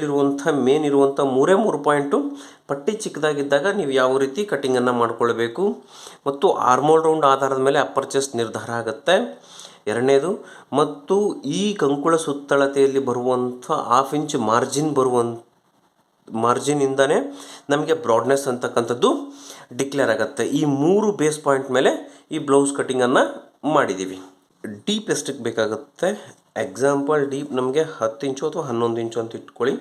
ಇರುವಂಥ ಮೇನ್ ಇರುವಂಥ ಮೂರೇ ಪಾಯಿಂಟು ಪಟ್ಟಿ ಚಿಕ್ಕದಾಗಿದ್ದಾಗ ನೀವು ಯಾವ ರೀತಿ ಕಟ್ಟಿಂಗನ್ನು ಮಾಡಿಕೊಳ್ಬೇಕು ಮತ್ತು ಆರ್ಮೋಲ್ ರೌಂಡ್ ಆಧಾರದ ಮೇಲೆ ಅಪ್ಪರ್ ಚೆಸ್ಟ್ ನಿರ್ಧಾರ ಆಗುತ್ತೆ. ಎರಡನೇದು, ಮತ್ತು ಈ ಕಂಕುಳ ಸುತ್ತಳತೆಯಲ್ಲಿ ಬರುವಂಥ 1/2 ಇಂಚ್ ಮಾರ್ಜಿನಿಂದನೇ ನಮಗೆ ಬ್ರಾಡ್ನೆಸ್ ಅಂತಕ್ಕಂಥದ್ದು ಡಿಕ್ಲೇರ್ ಆಗುತ್ತೆ. ಈ 3 ಬೇಸ್ ಪಾಯಿಂಟ್ ಮೇಲೆ ಈ ಬ್ಲೌಸ್ ಕಟ್ಟಿಂಗನ್ನು ಮಾಡಿದ್ದೀವಿ. ಡೀಪ್ ಎಷ್ಟಕ್ಕೆ ಬೇಕಾಗುತ್ತೆ? ಎಕ್ಸಾಂಪಲ್ ಡೀಪ್ ನಮಗೆ 10 ಇಂಚು ಅಥವಾ 11 ಇಂಚು ಅಂತ ಇಟ್ಕೊಳ್ಳಿ.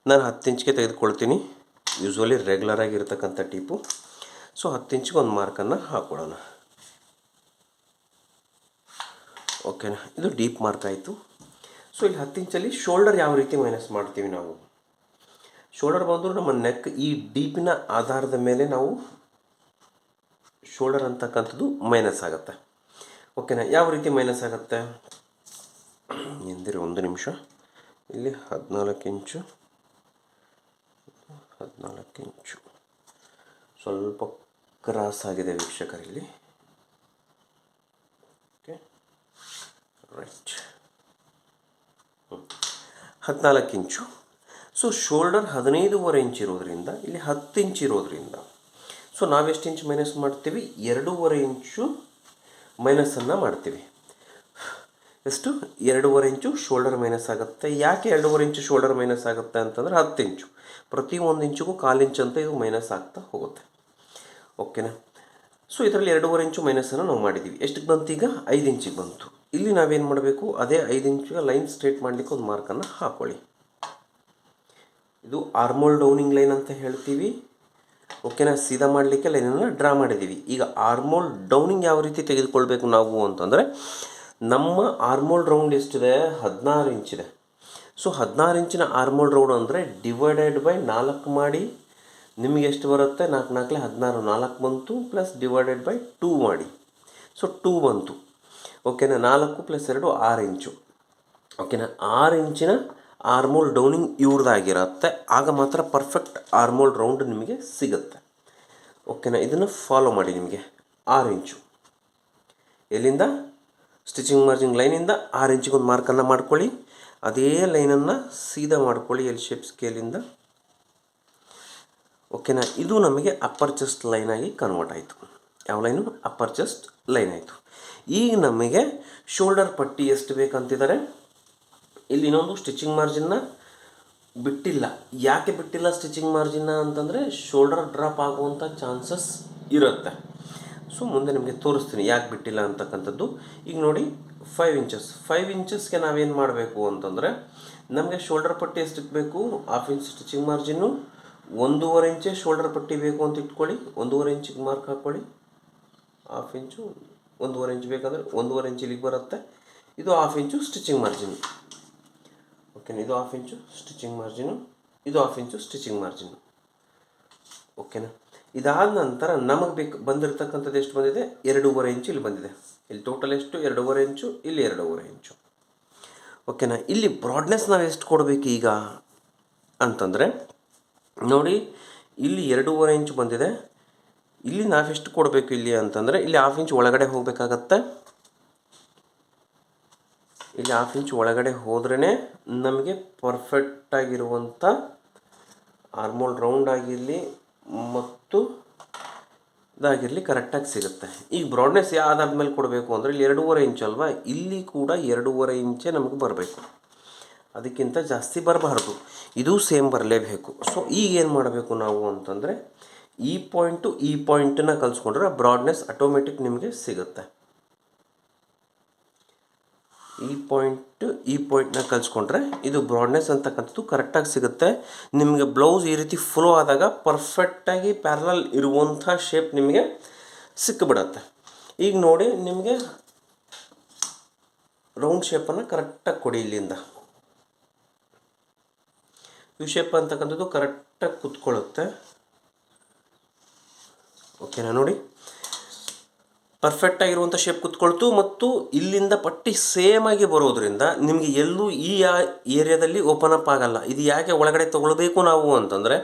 ನಾನು 10 ಇಂಚ್ಗೆ ತೆಗೆದುಕೊಳ್ತೀನಿ. ಯೂಶ್ವಲಿ ರೆಗ್ಯುಲರ್ ಆಗಿರ್ತಕ್ಕಂಥ ಡೀಪು. ಸೊ 10 ಇಂಚಿಗೆ ಒಂದು ಮಾರ್ಕನ್ನು ಹಾಕ್ಕೊಳ್ಳೋಣ. ಓಕೆನಾ, ಇದು ಡೀಪ್ ಮಾರ್ಕ್ ಆಯಿತು. ಸೊ ಇಲ್ಲಿ 10 ಇಂಚಲ್ಲಿ ಶೋಲ್ಡರ್ ಯಾವ ರೀತಿ ಮೈನಸ್ ಮಾಡ್ತೀವಿ ನಾವು? ಶೋಲ್ಡರ್ ಬಂದರೂ ನಮ್ಮ ನೆಕ್ ಈ ಡೀಪಿನ ಆಧಾರದ ಮೇಲೆ ನಾವು ಶೋಲ್ಡರ್ ಅಂತಕ್ಕಂಥದ್ದು ಮೈನಸ್ ಆಗುತ್ತೆ. ಓಕೆನಾ, ಯಾವ ರೀತಿ ಮೈನಸ್ ಆಗುತ್ತೆ ಎಂದರೆ, ಒಂದು ನಿಮಿಷ. ಇಲ್ಲಿ 14 ಇಂಚು ಸ್ವಲ್ಪ ಕ್ರಾಸ್ ಆಗಿದೆ ವೀಕ್ಷಕರಲ್ಲಿ. Okay, right. 14 ಇಂಚು. ಸೊ ಶೋಲ್ಡರ್ 15.5 ಇಂಚ್ ಇರೋದ್ರಿಂದ ಇಲ್ಲಿ 10 ಇಂಚ್ ಇರೋದ್ರಿಂದ ಸೊ ನಾವೆಷ್ಟು ಇಂಚ್ ಮೈನಸ್ ಮಾಡ್ತೀವಿ? 2.5 ಇಂಚು ಮೈನಸನ್ನು ಮಾಡ್ತೀವಿ. ಎಷ್ಟು? 2.5 ಇಂಚು ಶೋಲ್ಡರ್ ಮೈನಸ್ ಆಗುತ್ತೆ. ಯಾಕೆ 2.5 ಇಂಚು ಶೋಲ್ಡರ್ ಮೈನಸ್ ಆಗುತ್ತೆ ಅಂತಂದರೆ 10 ಇಂಚು ಪ್ರತಿ 1 ಇಂಚಿಗೂ 1/4 ಇಂಚ್ ಅಂತ ಇದು ಮೈನಸ್ ಆಗ್ತಾ ಹೋಗುತ್ತೆ. ಓಕೆನಾ, ಸೊ ಇದರಲ್ಲಿ 2.5 ಇಂಚು ಮೈನಸನ್ನು ನಾವು ಮಾಡಿದ್ದೀವಿ. ಎಷ್ಟಕ್ಕೆ ಬಂತು ಈಗ? 5 ಇಂಚಿಗೆ ಬಂತು. ಇಲ್ಲಿ ನಾವೇನು ಮಾಡಬೇಕು? ಅದೇ 5 ಇಂಚಿಗೆ ಲೈನ್ ಸ್ಟ್ರೇಟ್ ಮಾಡಲಿಕ್ಕೆ ಒಂದು ಮಾರ್ಕನ್ನು ಹಾಕ್ಕೊಳ್ಳಿ. ಇದು ಆರ್ಮೋಲ್ ಡೌನಿಂಗ್ ಲೈನ್ ಅಂತ ಹೇಳ್ತೀವಿ. ಓಕೆನಾ, ಸೀದಾ ಮಾಡಲಿಕ್ಕೆ ಲೈನನ್ನು ಡ್ರಾ ಮಾಡಿದ್ದೀವಿ. ಈಗ ಆರ್ಮೋಲ್ ಡೌನಿಂಗ್ ಯಾವ ರೀತಿ ತೆಗೆದುಕೊಳ್ಬೇಕು ನಾವು ಅಂತಂದರೆ, ನಮ್ಮ ಆರ್ಮೋಲ್ ರೌಂಡ್ ಎಷ್ಟಿದೆ? 16 ಇಂಚಿದೆ. ಸೊ 16 ಇಂಚಿನ ಆರ್ಮೋಲ್ ರೌಂಡ್ ಅಂದರೆ ಡಿವೈಡೆಡ್ ಬೈ 4 ಮಾಡಿ ನಿಮಗೆ ಎಷ್ಟು ಬರುತ್ತೆ? 4 4 16, 4 ಬಂತು, ಪ್ಲಸ್ ಡಿವೈಡೆಡ್ ಬೈ 2 ಮಾಡಿ. ಸೊ 2 ಬಂತು. ಓಕೆನಾ, 4 + 2 6 ಇಂಚು. ಓಕೆನಾ, 6 ಇಂಚಿನ ಆರ್ಮೋಲ್ ಡೌನಿಂಗ್ ಇವ್ರದ್ದಾಗಿರುತ್ತೆ. ಆಗ ಮಾತ್ರ ಪರ್ಫೆಕ್ಟ್ ಆರ್ಮೋಲ್ ರೌಂಡ್ ನಿಮಗೆ ಸಿಗುತ್ತೆ. ಓಕೆನಾ, ಇದನ್ನು ಫಾಲೋ ಮಾಡಿ. ನಿಮಗೆ 6 ಇಂಚು ಎಲ್ಲಿಂದ? ಸ್ಟಿಚಿಂಗ್ ಮಾರ್ಜಿನ್ ಲೈನಿಂದ 6 ಇಂಚಿಗೆ ಒಂದು ಮಾರ್ಕನ್ನು ಮಾಡ್ಕೊಳ್ಳಿ. ಅದೇ ಲೈನನ್ನು ಸೀದಾ ಮಾಡ್ಕೊಳ್ಳಿ ಎಲ್ ಶೇಪ್ ಸ್ಕೇಲಿಂದ. ಓಕೆನಾ, ಇದು ನಮಗೆ ಅಪ್ಪರ್ ಚೆಸ್ಟ್ ಲೈನಾಗಿ ಕನ್ವರ್ಟ್ ಆಯಿತು. ಯಾವ ಲೈನು? ಅಪ್ಪರ್ ಚೆಸ್ಟ್ ಲೈನ್ ಆಯಿತು. ಈಗ ನಮಗೆ ಶೋಲ್ಡರ್ ಪಟ್ಟಿ ಎಷ್ಟು ಬೇಕಂತಿದ್ದಾರೆ? ಇಲ್ಲಿ ಇನ್ನೊಂದು ಸ್ಟಿಚಿಂಗ್ ಮಾರ್ಜಿನ್ನ ಬಿಟ್ಟಿಲ್ಲ. ಯಾಕೆ ಬಿಟ್ಟಿಲ್ಲ ಸ್ಟಿಚಿಂಗ್ ಮಾರ್ಜಿನ್ನ ಅಂತಂದರೆ, ಶೋಲ್ಡರ್ ಡ್ರಾಪ್ ಆಗುವಂಥ ಚಾನ್ಸಸ್ ಇರುತ್ತೆ. ಸೊ ಮುಂದೆ ನಿಮಗೆ ತೋರಿಸ್ತೀನಿ ಯಾಕೆ ಬಿಟ್ಟಿಲ್ಲ ಅಂತಕ್ಕಂಥದ್ದು. ಈಗ ನೋಡಿ, 5 ಇಂಚಸ್ಗೆ ನಾವೇನು ಮಾಡಬೇಕು ಅಂತಂದರೆ, ನಮಗೆ ಶೋಲ್ಡರ್ ಪಟ್ಟಿ ಎಷ್ಟಕ್ಕೆ ಬೇಕು? 1/2 ಇಂಚ್ ಸ್ಟಿಚಿಂಗ್ ಮಾರ್ಜಿನ್ನು, 1.5 ಇಂಚೇ ಶೋಲ್ಡರ್ ಪಟ್ಟಿ ಬೇಕು ಅಂತ ಇಟ್ಕೊಳ್ಳಿ. 1.5 ಇಂಚಿಗೆ ಮಾರ್ಕ್ ಹಾಕ್ಕೊಳ್ಳಿ. 1/2 ಇಂಚು 1.5 ಇಂಚ್ ಬೇಕಂದರೆ 1.5 ಇಂಚ್ ಇಲ್ಲಿಗೆ ಬರುತ್ತೆ. ಇದು 1/2 ಇಂಚು ಸ್ಟಿಚಿಂಗ್ ಮಾರ್ಜಿನ್. ಓಕೆನಾ, ಇದು 1/2 ಇಂಚು ಸ್ಟಿಚಿಂಗ್ ಮಾರ್ಜಿನು, ಇದು 1/2 ಇಂಚು ಸ್ಟಿಚಿಂಗ್ ಮಾರ್ಜಿನು. ಓಕೆನಾ, ಇದಾದ ನಂತರ ನಮಗೆ ಬಂದಿರತಕ್ಕಂಥದ್ದು ಎಷ್ಟು ಬಂದಿದೆ? 2.5 ಇಂಚು ಇಲ್ಲಿ ಬಂದಿದೆ. ಇಲ್ಲಿ ಟೋಟಲ್ ಎಷ್ಟು? 2.5 ಇಂಚು, ಇಲ್ಲಿ 2.5 ಇಂಚು. ಓಕೆನಾ, ಇಲ್ಲಿ ಬ್ರಾಡ್ನೆಸ್ ನಾವು ಎಷ್ಟು ಕೊಡಬೇಕು ಈಗ ಅಂತಂದರೆ, ನೋಡಿ ಇಲ್ಲಿ 2.5 ಇಂಚು ಬಂದಿದೆ. ಇಲ್ಲಿ ನಾವೆಷ್ಟು ಕೊಡಬೇಕು ಇಲ್ಲಿ ಅಂತಂದರೆ, ಇಲ್ಲಿ 1/2 ಇಂಚ್ ಒಳಗಡೆ ಹೋಗಬೇಕಾಗತ್ತೆ. ಇಲ್ಲಿ 1/2 ಇಂಚ್ ಒಳಗಡೆ ಹೋದ್ರೇ ನಮಗೆ ಪರ್ಫೆಕ್ಟಾಗಿರುವಂಥ ಆರ್ಮೋಲ್ ರೌಂಡ್ ಆಗಿರಲಿ ಮತ್ತು ಇದಾಗಿರಲಿ ಕರೆಕ್ಟಾಗಿ ಸಿಗುತ್ತೆ. ಈಗ ಬ್ರಾಡ್ನೆಸ್ ಯಾವ್ದಾದ ಮೇಲೆ ಕೊಡಬೇಕು ಅಂದರೆ, ಇಲ್ಲಿ 2.5 ಇಂಚು ಅಲ್ವಾ, ಇಲ್ಲಿ ಕೂಡ 2.5 ಇಂಚೇ ನಮಗೆ ಬರಬೇಕು. ಅದಕ್ಕಿಂತ ಜಾಸ್ತಿ ಬರಬಾರ್ದು. ಇದು ಸೇಮ್ ಬರಲೇಬೇಕು. ಸೊ ಈಗ ಏನು ಮಾಡಬೇಕು ನಾವು ಅಂತಂದರೆ, ಈ ಪಾಯಿಂಟನ್ನ ಕಲಿಸ್ಕೊಂಡ್ರೆ ಬ್ರಾಡ್ನೆಸ್ ಆಟೋಮೆಟಿಕ್ ನಿಮಗೆ ಸಿಗುತ್ತೆ. ಈ ಪಾಯಿಂಟ್ನ ಕಲಿಸ್ಕೊಂಡ್ರೆ ಇದು ಬ್ರಾಡ್ನೆಸ್ ಅಂತಕ್ಕಂಥದ್ದು ಕರೆಕ್ಟಾಗಿ ಸಿಗುತ್ತೆ. ನಿಮಗೆ ಬ್ಲೌಸ್ ಈ ರೀತಿ ಫ್ಲೋ ಆದಾಗ ಪರ್ಫೆಕ್ಟಾಗಿ ಪ್ಯಾರಲಲ್ ಇರುವಂಥ ಶೇಪ್ ನಿಮಗೆ ಸಿಕ್ಕಿಬಿಡತ್ತೆ. ಈಗ ನೋಡಿ, ನಿಮಗೆ ರೌಂಡ್ ಶೇಪನ್ನು ಕರೆಕ್ಟಾಗಿ ಕೊಡಿ. ಇಲ್ಲಿಂದ ಯು ಶೇಪ್ ಅಂತಕ್ಕಂಥದ್ದು ಕರೆಕ್ಟಾಗಿ ಕುತ್ಕೊಳ್ಳುತ್ತೆ. ಓಕೆನಾ, ನೋಡಿ ಪರ್ಫೆಕ್ಟಾಗಿರುವಂಥ ಶೇಪ್ ಕುತ್ಕೊಳ್ತು ಮತ್ತು ಇಲ್ಲಿಂದ ಪಟ್ಟಿ ಸೇಮ್ ಆಗಿ ಬರೋದ್ರಿಂದ ನಿಮಗೆ ಎಲ್ಲೂ ಈ ಏರಿಯಾದಲ್ಲಿ ಓಪನ್ ಅಪ್ ಆಗಲ್ಲ. ಇದು ಯಾಕೆ ಒಳಗಡೆ ತೊಗೊಳ್ಬೇಕು ನಾವು ಅಂತಂದರೆ,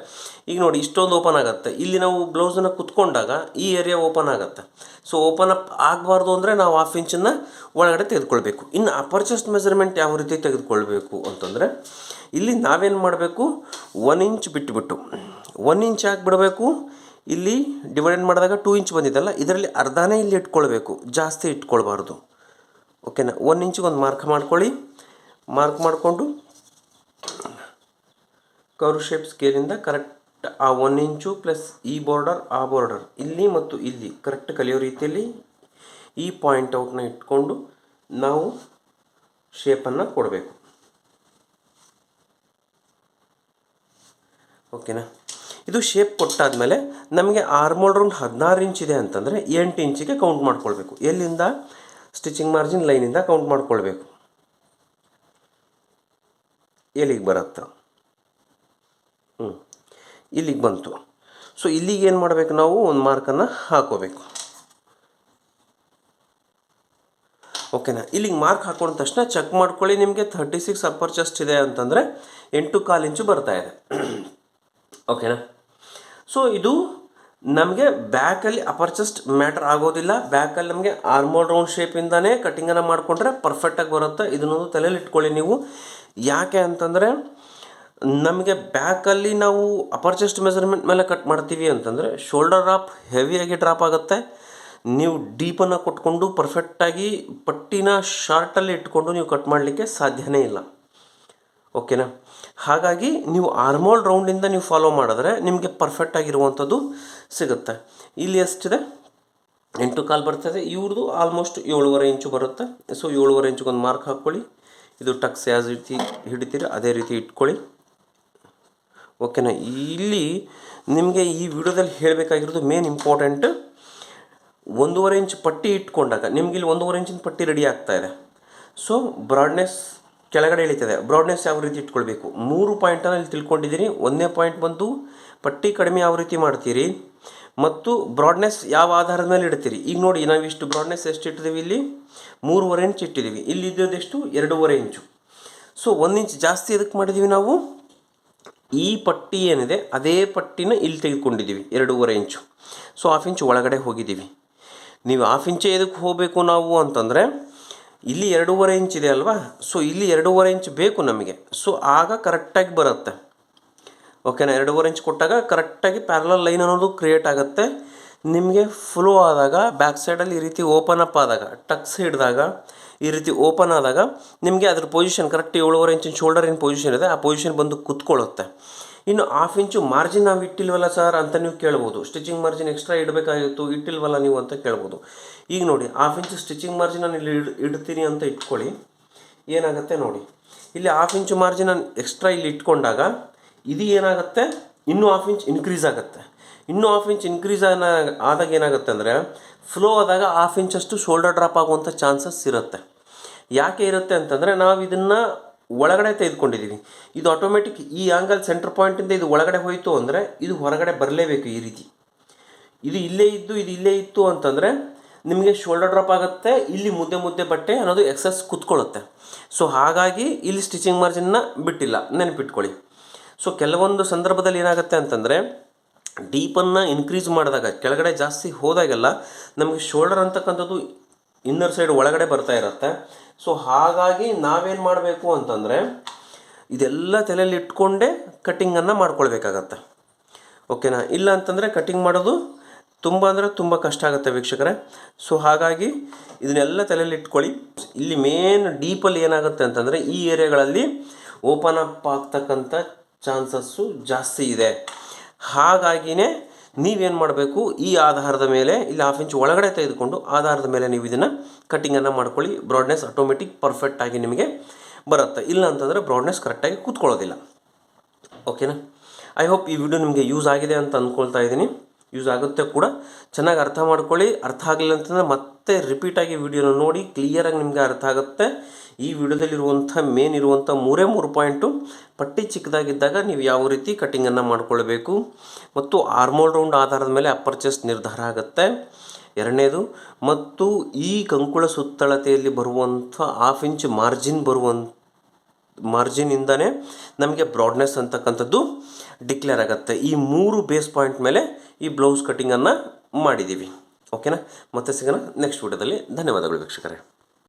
ಈಗ ನೋಡಿ ಇಷ್ಟೊಂದು ಓಪನ್ ಆಗುತ್ತೆ, ಇಲ್ಲಿ ನಾವು ಬ್ಲೌಸನ್ನು ಕುತ್ಕೊಂಡಾಗ ಈ ಏರಿಯಾ ಓಪನ್ ಆಗುತ್ತೆ. ಸೊ ಓಪನ್ ಅಪ್ ಆಗಬಾರ್ದು ಅಂದರೆ ನಾವು 1/2 ಇಂಚನ್ನು ಒಳಗಡೆ ತೆಗೆದುಕೊಳ್ಬೇಕು. ಇನ್ನು ಅಪ್ಪರ್ ಚೆಸ್ಟ್ ಮೆಜರ್ಮೆಂಟ್ ಯಾವ ರೀತಿ ತೆಗೆದುಕೊಳ್ಬೇಕು ಅಂತಂದರೆ, ಇಲ್ಲಿ ನಾವೇನು ಮಾಡಬೇಕು, 1 ಇಂಚ್ ಬಿಟ್ಟುಬಿಟ್ಟು 1 ಇಂಚ್ ಬಿಡಬೇಕು. ಇಲ್ಲಿ ಡಿವೈಡ್ ಮಾಡಿದಾಗ 2 ಇಂಚ್ ಬಂದಿದ್ದಲ್ಲ, ಇದರಲ್ಲಿ ಅರ್ಧನೇ ಇಲ್ಲಿ ಇಟ್ಕೊಳ್ಬೇಕು, ಜಾಸ್ತಿ ಇಟ್ಕೊಳ್ಬಾರ್ದು. ಓಕೆನಾ? 1 ಇಂಚಿಗೆ ಒಂದು ಮಾರ್ಕ್ ಮಾಡ್ಕೊಳ್ಳಿ. ಮಾರ್ಕ್ ಮಾಡಿಕೊಂಡು ಕರ್ವ್ ಶೇಪ್ ಸ್ಕೇಲಿಂದ ಕರೆಕ್ಟ್ ಆ 1 ಇಂಚು ಪ್ಲಸ್ ಈ ಬಾರ್ಡರ್ ಆ ಬಾರ್ಡರ್ ಇಲ್ಲಿ ಮತ್ತು ಇಲ್ಲಿ ಕರೆಕ್ಟ್ ಕಲಿಯೋ ರೀತಿಯಲ್ಲಿ ಈ ಪಾಯಿಂಟ್ ಔಟ್ನ ಇಟ್ಕೊಂಡು ನಾವು ಶೇಪನ್ನು ಕೊಡಬೇಕು. ಓಕೆನಾ? ಇದು ಶೇಪ್ ಕೊಟ್ಟಾದಮೇಲೆ ನಮಗೆ ಆರ್ಮೋಲ್ ರೌಂಡ್ 16 ಇಂಚ್ ಇದೆ ಅಂತಂದರೆ 8 ಇಂಚಿಗೆ ಕೌಂಟ್ ಮಾಡ್ಕೊಳ್ಬೇಕು. ಎಲ್ಲಿಂದ? ಸ್ಟಿಚಿಂಗ್ ಮಾರ್ಜಿನ್ ಲೈನಿಂದ ಕೌಂಟ್ ಮಾಡ್ಕೊಳ್ಬೇಕು. ಎಲ್ಲಿಗೆ ಬರುತ್ತೆ? ಇಲ್ಲಿಗೆ ಬಂತು. ಸೊ ಇಲ್ಲಿಗೆ ಏನು ಮಾಡಬೇಕು, ನಾವು ಒಂದು ಮಾರ್ಕನ್ನು ಹಾಕೋಬೇಕು. ಓಕೆನಾ? ಇಲ್ಲಿಗೆ ಮಾರ್ಕ್ ಹಾಕೊಂಡ ತಕ್ಷಣ ಚೆಕ್ ಮಾಡ್ಕೊಳ್ಳಿ. ನಿಮಗೆ 36 ಅಪ್ಪರ್ ಚೆಸ್ಟ್ ಇದೆ ಅಂತಂದರೆ 8.25 ಇಂಚು ಬರ್ತಾ ಇದೆ. ಓಕೆನಾ? ಸೊ ಇದು ನಮಗೆ ಬ್ಯಾಕಲ್ಲಿ ಅಪ್ಪರ್ ಚೆಸ್ಟ್ ಮ್ಯಾಟರ್ ಆಗೋದಿಲ್ಲ. ಬ್ಯಾಕಲ್ಲಿ ನಮಗೆ ಆರ್ಮೋಲ್ ರೌಂಡ್ ಶೇಪಿಂದನೇ ಕಟ್ಟಿಂಗನ್ನು ಮಾಡಿಕೊಂಡ್ರೆ ಪರ್ಫೆಕ್ಟಾಗಿ ಬರುತ್ತೆ. ಇದನ್ನೊಂದು ತಲೆಯಲ್ಲಿ ಇಟ್ಕೊಳ್ಳಿ ನೀವು. ಯಾಕೆ ಅಂತಂದರೆ, ನಮಗೆ ಬ್ಯಾಕಲ್ಲಿ ನಾವು ಅಪ್ಪರ್ ಚೆಸ್ಟ್ ಮೆಜರ್ಮೆಂಟ್ ಮೇಲೆ ಕಟ್ ಮಾಡ್ತೀವಿ ಅಂತಂದರೆ ಶೋಲ್ಡರ್ ಡ್ರಾಪ್ ಹೆವಿಯಾಗಿ ಡ್ರಾಪ್ ಆಗುತ್ತೆ. ನೀವು ಡೀಪನ್ನು ಕೊಟ್ಕೊಂಡು ಪರ್ಫೆಕ್ಟಾಗಿ ಪಟ್ಟಿನ ಶಾರ್ಟಲ್ಲಿ ಇಟ್ಕೊಂಡು ನೀವು ಕಟ್ ಮಾಡಲಿಕ್ಕೆ ಸಾಧ್ಯನೇ ಇಲ್ಲ. ಓಕೆನಾ? ಹಾಗಾಗಿ ನೀವು ಆರ್ಮೋಲ್ ರೌಂಡಿಂದ ನೀವು ಫಾಲೋ ಮಾಡಿದ್ರೆ ನಿಮಗೆ ಪರ್ಫೆಕ್ಟಾಗಿರುವಂಥದ್ದು ಸಿಗುತ್ತೆ. ಇಲ್ಲಿ ಎಷ್ಟಿದೆ? 8.25 ಬರ್ತದೆ. ಇವ್ರದ್ದು ಆಲ್ಮೋಸ್ಟ್ 7.5 ಇಂಚು ಬರುತ್ತೆ. ಸೊ 7.5 ಇಂಚಿಗೆ ಒಂದು ಮಾರ್ಕ್ ಹಾಕ್ಕೊಳ್ಳಿ. ಇದು ಟಕ್ಸ್ ಯಾವ ರೀತಿ ಹಿಡಿತೀರಿ ಅದೇ ರೀತಿ ಇಟ್ಕೊಳ್ಳಿ. ಓಕೆನಾ? ಇಲ್ಲಿ ನಿಮಗೆ ಈ ವಿಡಿಯೋದಲ್ಲಿ ಹೇಳಬೇಕಾಗಿರೋದು ಮೇನ್ ಇಂಪಾರ್ಟೆಂಟ್, 1.5 ಇಂಚ್ ಪಟ್ಟಿ ಇಟ್ಕೊಂಡಾಗ ನಿಮ್ಗೆ ಇಲ್ಲಿ 1.5 ಇಂಚಿನ ಪಟ್ಟಿ ರೆಡಿ ಆಗ್ತಾ ಇದೆ. ಸೊ ಬ್ರಾಡ್ನೆಸ್ ಕೆಳಗಡೆ ಇಳಿತದೆ. ಬ್ರಾಡ್ನೆಸ್ ಯಾವ ರೀತಿ ಇಟ್ಕೊಳ್ಬೇಕು? 3 ಪಾಯಿಂಟನ್ನು ಇಲ್ಲಿ ತಿಳ್ಕೊಂಡಿದ್ದೀನಿ. 1ನೇ ಪಾಯಿಂಟ್ ಬಂದು ಪಟ್ಟಿ ಕಡಿಮೆ ಯಾವ ರೀತಿ ಮಾಡ್ತೀರಿ ಮತ್ತು ಬ್ರಾಡ್ನೆಸ್ ಯಾವ ಆಧಾರದ ಮೇಲೆ ಇಡ್ತೀರಿ. ಈಗ ನೋಡಿ, ನಾವು ಇಷ್ಟು ಬ್ರಾಡ್ನೆಸ್ ಎಷ್ಟು ಇಟ್ಟಿದ್ದೀವಿ? ಇಲ್ಲಿ 3.5 ಇಂಚ್ ಇಟ್ಟಿದ್ದೀವಿ. ಇಲ್ಲಿ ಇದ್ದದೆಷ್ಟು? 2.5 ಇಂಚು. ಸೊ 1 ಇಂಚ್ ಜಾಸ್ತಿ ಎದಕ್ಕೆ ಮಾಡಿದ್ದೀವಿ ನಾವು? ಈ ಪಟ್ಟಿ ಏನಿದೆ ಅದೇ ಪಟ್ಟಿನ ಇಲ್ಲಿ ತೆಗೆದುಕೊಂಡಿದ್ದೀವಿ 2.5 ಇಂಚು. ಸೊ 1/2 ಇಂಚ್ ಒಳಗಡೆ ಹೋಗಿದ್ದೀವಿ. ನೀವು 1/2 ಇಂಚೇ ಎದಕ್ಕೆ ಹೋಗಬೇಕು ನಾವು ಅಂತಂದರೆ, ಇಲ್ಲಿ 2.5 ಇಂಚ್ ಇದೆ ಅಲ್ವಾ? ಸೊ ಇಲ್ಲಿ 2.5 ಇಂಚ್ ಬೇಕು ನಮಗೆ. ಸೊ ಆಗ ಕರೆಕ್ಟಾಗಿ ಬರುತ್ತೆ. ಓಕೆನಾ? 2.5 ಇಂಚ್ ಕೊಟ್ಟಾಗ ಕರೆಕ್ಟಾಗಿ ಪ್ಯಾರಲಲ್ ಲೈನ್ ಅನ್ನೋದು ಕ್ರಿಯೇಟ್ ಆಗುತ್ತೆ. ನಿಮಗೆ ಫ್ಲೋ ಆದಾಗ ಬ್ಯಾಕ್ ಸೈಡಲ್ಲಿ ಈ ರೀತಿ ಓಪನ್ ಅಪ್ ಆದಾಗ, ಟಕ್ಸ್ ಹಿಡಿದಾಗ ಈ ರೀತಿ ಓಪನ್ ಆದಾಗ ನಿಮಗೆ ಅದ್ರ ಪೊಸಿಷನ್ ಕರೆಕ್ಟ್ 7.5 ಇಂಚಿನ ಶೋಲ್ಡರಿನ ಪೊಸಿಷನ್ ಇದೆ, ಆ ಪೊಸಿಷನ್ ಬಂದು ಕುತ್ಕೊಳ್ಳುತ್ತೆ. ಇನ್ನು 1/2 ಇಂಚು ಮಾರ್ಜಿನ್ ನಾವು ಇಟ್ಟಿಲ್ವಲ್ಲ ಸರ್ ಅಂತ ನೀವು ಕೇಳ್ಬೋದು. ಸ್ಟಿಚಿಂಗ್ ಮಾರ್ಜಿನ್ ಎಕ್ಸ್ಟ್ರಾ ಇಡಬೇಕಾಗಿತ್ತು, ಇಟ್ಟಿಲ್ವಲ್ಲ ನೀವು ಅಂತ ಕೇಳ್ಬೋದು. ಈಗ ನೋಡಿ, 1/2 ಇಂಚು ಸ್ಟಿಚಿಂಗ್ ಮಾರ್ಜಿನ್ ನಾನು ಇಲ್ಲಿ ಇಡ್ತೀನಿ ಅಂತ ಇಟ್ಕೊಳ್ಳಿ. ಏನಾಗುತ್ತೆ ನೋಡಿ, ಇಲ್ಲಿ 1/2 ಇಂಚು ಮಾರ್ಜಿನ್ ನಾನು ಎಕ್ಸ್ಟ್ರಾ ಇಲ್ಲಿ ಇಟ್ಕೊಂಡಾಗ ಇದು ಏನಾಗುತ್ತೆ, ಇನ್ನೂ 1/2 ಇಂಚ್ ಇನ್ಕ್ರೀಸ್ ಆಗುತ್ತೆ. ಇನ್ನೂ 1/2 ಇಂಚ್ ಇನ್ಕ್ರೀಸ್ ಆದಾಗ ಏನಾಗುತ್ತೆ ಅಂದರೆ, ಫ್ಲೋ ಆದಾಗ 1/2 ಇಂಚಷ್ಟು ಶೋಲ್ಡರ್ ಡ್ರಾಪ್ ಆಗುವಂಥ ಚಾನ್ಸಸ್ ಇರುತ್ತೆ. ಯಾಕೆ ಇರುತ್ತೆ ಅಂತಂದರೆ, ನಾವು ಇದನ್ನು ಒಳಗಡೆ ತೆಗೆದುಕೊಂಡಿದ್ದೀವಿ. ಇದು ಆಟೋಮೆಟಿಕ್ ಈ ಆ್ಯಂಗಲ್ ಸೆಂಟರ್ ಪಾಯಿಂಟಿಂದ ಇದು ಒಳಗಡೆ ಹೋಯಿತು ಅಂದರೆ ಇದು ಹೊರಗಡೆ ಬರಲೇಬೇಕು. ಈ ರೀತಿ ಇದು ಇಲ್ಲೇ ಇದ್ದು ಇದು ಇಲ್ಲೇ ಇತ್ತು ಅಂತಂದರೆ ನಿಮಗೆ ಶೋಲ್ಡರ್ ಡ್ರಾಪ್ ಆಗುತ್ತೆ. ಇಲ್ಲಿ ಮುದ್ದೆ ಬಟ್ಟೆ ಅನ್ನೋದು ಎಕ್ಸಸ್ ಕುತ್ಕೊಳ್ಳುತ್ತೆ. ಸೊ ಹಾಗಾಗಿ ಇಲ್ಲಿ ಸ್ಟಿಚಿಂಗ್ ಮಾರ್ಜಿನ್ನ ಬಿಟ್ಟಿಲ್ಲ, ನೆನಪಿಟ್ಕೊಳ್ಳಿ. ಸೊ ಕೆಲವೊಂದು ಸಂದರ್ಭದಲ್ಲಿ ಏನಾಗುತ್ತೆ ಅಂತಂದರೆ, ಡೀಪನ್ನು ಇನ್ಕ್ರೀಸ್ ಮಾಡಿದಾಗ ಕೆಳಗಡೆ ಜಾಸ್ತಿ ಹೋದಾಗೆಲ್ಲ ನಮಗೆ ಶೋಲ್ಡರ್ ಅಂತಕ್ಕಂಥದ್ದು ಇನ್ನರ್ ಸೈಡ್ ಒಳಗಡೆ ಬರ್ತಾ ಇರುತ್ತೆ. ಸೊ ಹಾಗಾಗಿ ನಾವೇನು ಮಾಡಬೇಕು ಅಂತಂದರೆ, ಇದೆಲ್ಲ ತಲೆಯಲ್ಲಿ ಇಟ್ಕೊಂಡೇ ಕಟ್ಟಿಂಗನ್ನು ಮಾಡ್ಕೊಳ್ಬೇಕಾಗತ್ತೆ. ಓಕೆನಾ? ಇಲ್ಲ ಅಂತಂದರೆ ಕಟ್ಟಿಂಗ್ ಮಾಡೋದು ತುಂಬ ಅಂದರೆ ತುಂಬ ಕಷ್ಟ ಆಗುತ್ತೆ ವೀಕ್ಷಕರೇ. ಸೊ ಹಾಗಾಗಿ ಇದನ್ನೆಲ್ಲ ತಲೆಯಲ್ಲಿ ಇಟ್ಕೊಳ್ಳಿ. ಇಲ್ಲಿ ಮೇನ್ ಡೀಪಲ್ಲಿ ಏನಾಗುತ್ತೆ ಅಂತಂದರೆ, ಈ ಏರಿಯಾಗಳಲ್ಲಿ ಓಪನ್ ಅಪ್ ಆಗ್ತಕ್ಕಂಥ ಚಾನ್ಸಸ್ಸು ಜಾಸ್ತಿ ಇದೆ. ಹಾಗಾಗಿಯೇ ನೀವೇನು ಮಾಡಬೇಕು, ಈ ಆಧಾರದ ಮೇಲೆ ಇಲ್ಲಿ 1/2 ಇಂಚ್ ಒಳಗಡೆ ತೆಗೆದುಕೊಂಡು ಆಧಾರದ ಮೇಲೆ ನೀವು ಇದನ್ನು ಕಟ್ಟಿಂಗನ್ನು ಮಾಡ್ಕೊಳ್ಳಿ. ಬ್ರಾಡ್ನೆಸ್ ಆಟೋಮೆಟಿಕ್ ಪರ್ಫೆಕ್ಟಾಗಿ ನಿಮಗೆ ಬರುತ್ತೆ. ಇಲ್ಲ ಅಂತಂದರೆ ಬ್ರಾಡ್ನೆಸ್ ಕರೆಕ್ಟಾಗಿ ಕೂತ್ಕೊಳ್ಳೋದಿಲ್ಲ. ಓಕೆನಾ? ಐ ಹೋಪ್ ಈ ವಿಡಿಯೋ ನಿಮಗೆ ಯೂಸ್ ಆಗಿದೆ ಅಂತ ಅಂದ್ಕೊಳ್ತಾ ಇದ್ದೀನಿ. ಯೂಸ್ ಆಗುತ್ತೆ ಕೂಡ. ಚೆನ್ನಾಗಿ ಅರ್ಥ ಮಾಡ್ಕೊಳ್ಳಿ. ಅರ್ಥ ಆಗಲಿಲ್ಲ ಅಂತಂದರೆ ಮತ್ತೆ ರಿಪೀಟಾಗಿ ವಿಡಿಯೋನ ನೋಡಿ, ಕ್ಲಿಯರಾಗಿ ನಿಮಗೆ ಅರ್ಥ ಆಗುತ್ತೆ. ಈ ವಿಡಿಯೋದಲ್ಲಿರುವಂಥ ಮೇನ್ ಇರುವಂಥ 3 ಪಾಯಿಂಟು, ಪಟ್ಟಿ ಚಿಕ್ಕದಾಗಿದ್ದಾಗ ನೀವು ಯಾವ ರೀತಿ ಕಟ್ಟಿಂಗನ್ನು ಮಾಡ್ಕೊಳ್ಬೇಕು ಮತ್ತು ಆರ್ಮೋಲ್ ರೌಂಡ್ ಆಧಾರದ ಮೇಲೆ ಅಪ್ಪರ್ ಚೆಸ್ಟ್ ನಿರ್ಧಾರ ಆಗುತ್ತೆ. ಎರಡನೇದು, ಮತ್ತು ಈ ಕಂಕುಳ ಸುತ್ತಳತೆಯಲ್ಲಿ ಬರುವಂಥ 1/2 ಇಂಚ್ ಮಾರ್ಜಿನಿಂದನೇ ನಮಗೆ ಬ್ರಾಡ್ನೆಸ್ ಅಂತಕ್ಕಂಥದ್ದು ಡಿಕ್ಲೇರ್ ಆಗುತ್ತೆ. ಈ 3 ಬೇಸ್ ಪಾಯಿಂಟ್ ಮೇಲೆ ಈ ಬ್ಲೌಸ್ ಕಟ್ಟಿಂಗನ್ನು ಮಾಡಿದ್ದೀವಿ. ಓಕೆನಾ? ಮತ್ತೆ ಸಿಗೋಣ ನೆಕ್ಸ್ಟ್ ವಿಡಿಯೋದಲ್ಲಿ. ಧನ್ಯವಾದಗಳು ವೀಕ್ಷಕರೇ.